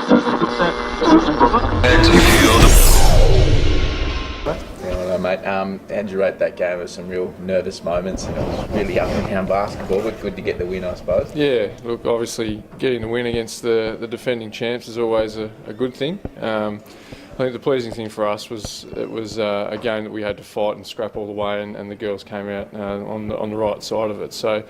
Hello, mate. How'd you rate that game? There were some real nervous moments. It was really up and down basketball, but good to get the win, I suppose. Yeah, look, obviously getting the win against the defending champs is always a good thing. I think the pleasing thing for us was it was a game that we had to fight and scrap all the way, and the girls came out on the right side of it. So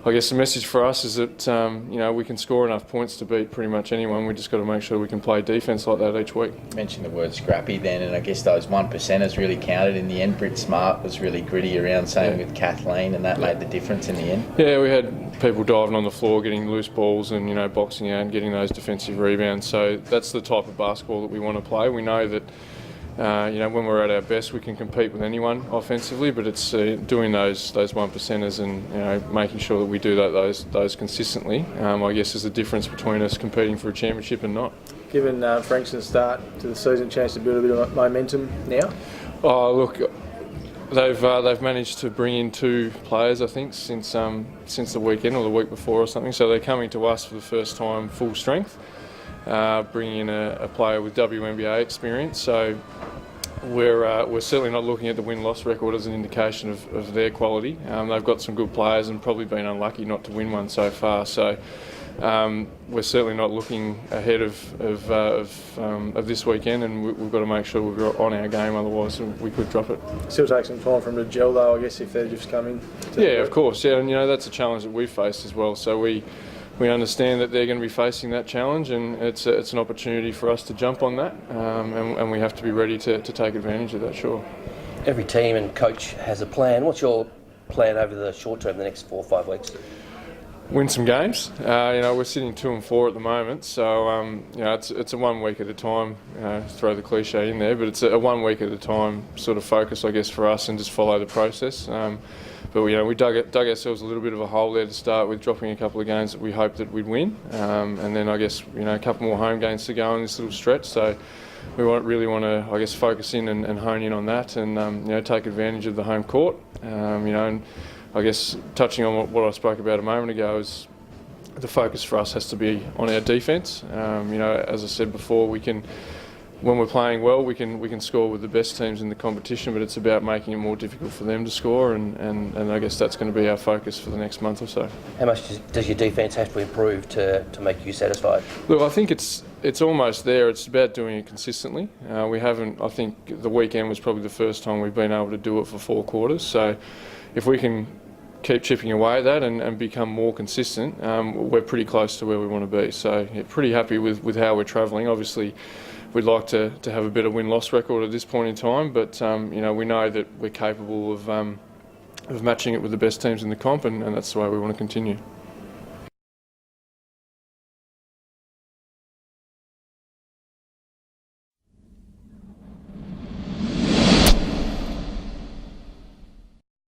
I guess the message for us is that we can score enough points to beat pretty much anyone. We just got to make sure we can play defence like that each week. You mentioned the word scrappy then, and I guess those 1%ers really counted in the end. Britt Smart was really gritty around, same with Kathleen, and that made the difference in the end. Yeah, we had people diving on the floor, getting loose balls and boxing out and getting those defensive rebounds. So that's the type of basketball that we want to play. We know that when we're at our best, we can compete with anyone offensively, but it's doing those 1%ers and making sure that we do those consistently. I guess is the difference between us competing for a championship and not. Given Frankston's start to the season, chance to build a bit of momentum now. Oh, look, they've managed to bring in 2 players, I think, since the weekend or the week before or something. So they're coming to us for the first time full strength. Bringing in a player with WNBA experience, so we're certainly not looking at the win-loss record as an indication of their quality. They've got some good players and probably been unlucky not to win one so far. So we're certainly not looking ahead of this weekend, and we've got to make sure we're on our game. Otherwise, we could drop it. Still take some time for them to gel, though. I guess if they're just coming. Yeah, of course. Yeah, and that's a challenge that we've faced as well. So we understand that they're going to be facing that challenge, and it's an opportunity for us to jump on that, and we have to be ready to take advantage of that, sure. Every team and coach has a plan. What's your plan over the short term, the next 4 or 5 weeks? Win some games. We're sitting 2 and 4 at the moment, so it's a 1 week at a time. Throw the cliche in there, but it's a 1 week at a time sort of focus, I guess, for us, and just follow the process. But we dug ourselves a little bit of a hole there to start with, dropping a couple of games that we hoped that we'd win, and then I guess a couple more home games to go in this little stretch. So we really want to, I guess, focus in and hone in on that, and take advantage of the home court. And I guess touching on what I spoke about a moment ago is the focus for us has to be on our defence. As I said before, when we're playing well, we can score with the best teams in the competition, but it's about making it more difficult for them to score, and I guess that's going to be our focus for the next month or so. How much does your defence have to improve to make you satisfied? Look, I think it's almost there. It's about doing it consistently. We haven't. I think the weekend was probably the first time we've been able to do it for 4 quarters. So if we can keep chipping away at that and become more consistent, we're pretty close to where we want to be. So pretty happy with how we're travelling. Obviously, we'd like to have a better win-loss record at this point in time, but we know that we're capable of matching it with the best teams in the comp, and that's the way we want to continue.